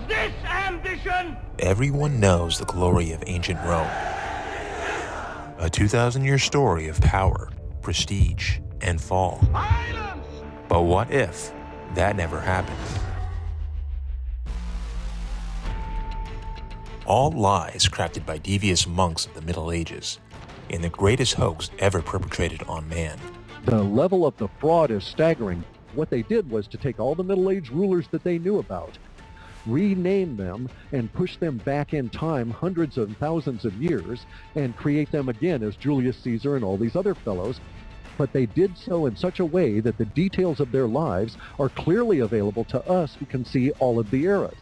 this ambition? Everyone knows the glory of ancient Rome. A 2,000-year story of power, prestige, and fall. Silence! But what if that never happened? All lies crafted by devious monks of the Middle Ages, in the greatest hoax ever perpetrated on man. The level of the fraud is staggering. What they did was to take all the Middle Age rulers that they knew about, rename them, and push them back in time hundreds of thousands of years, and create them again as Julius Caesar and all these other fellows. But they did so in such a way that the details of their lives are clearly available to us who can see all of the eras.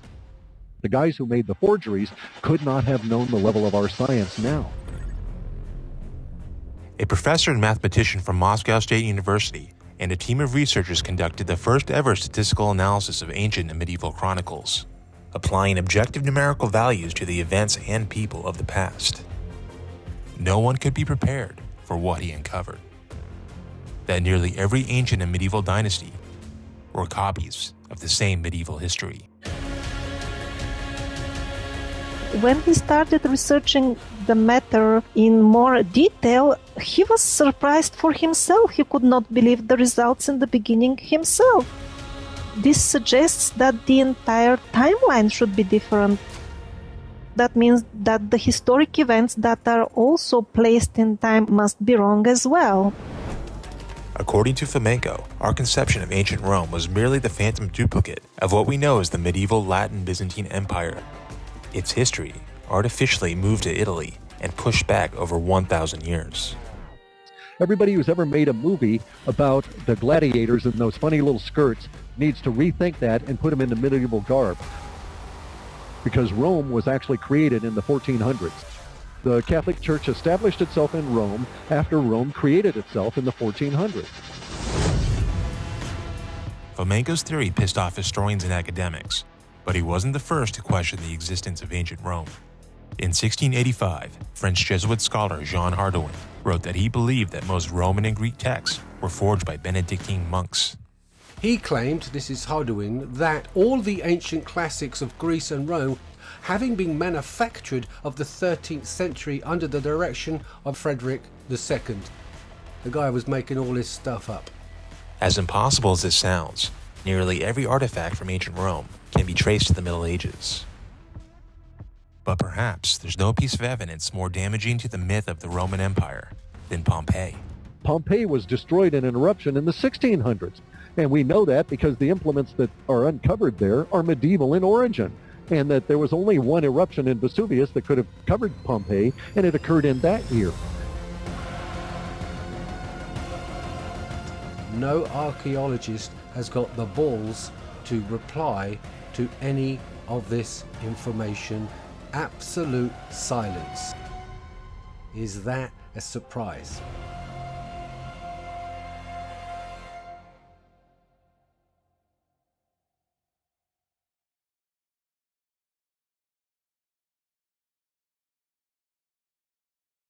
The guys who made the forgeries could not have known the level of our science now. A professor and mathematician from Moscow State University and a team of researchers conducted the first ever statistical analysis of ancient and medieval chronicles, applying objective numerical values to the events and people of the past. No one could be prepared for what he uncovered: that nearly every ancient and medieval dynasty were copies of the same medieval history. When he started researching the matter in more detail, he was surprised for himself. He could not believe the results in the beginning himself. This suggests that the entire timeline should be different. That means that the historic events that are also placed in time must be wrong as well. According to Fomenko, our conception of ancient Rome was merely the phantom duplicate of what we know as the medieval Latin Byzantine Empire. Its history artificially moved to Italy and pushed back over 1,000 years. Everybody who's ever made a movie about the gladiators and those funny little skirts needs to rethink that and put them into medieval garb. Because Rome was actually created in the 1400s. The Catholic Church established itself in Rome after Rome created itself in the 1400s. Fomenko's theory pissed off historians and academics, but he wasn't the first to question the existence of ancient Rome. In 1685, French Jesuit scholar Jean Hardouin wrote that he believed that most Roman and Greek texts were forged by Benedictine monks. He claimed, this is Hardouin, that all the ancient classics of Greece and Rome, having been manufactured of the 13th century under the direction of Frederick II. The guy was making all this stuff up. As impossible as this sounds, nearly every artifact from ancient Rome can be traced to the Middle Ages. But perhaps there's no piece of evidence more damaging to the myth of the Roman Empire than Pompeii. Pompeii was destroyed in an eruption in the 1600s, and we know that because the implements that are uncovered there are medieval in origin, and that there was only one eruption in Vesuvius that could have covered Pompeii, and it occurred in that year. No archaeologist has got the balls to reply to any of this information. Absolute silence. Is that a surprise?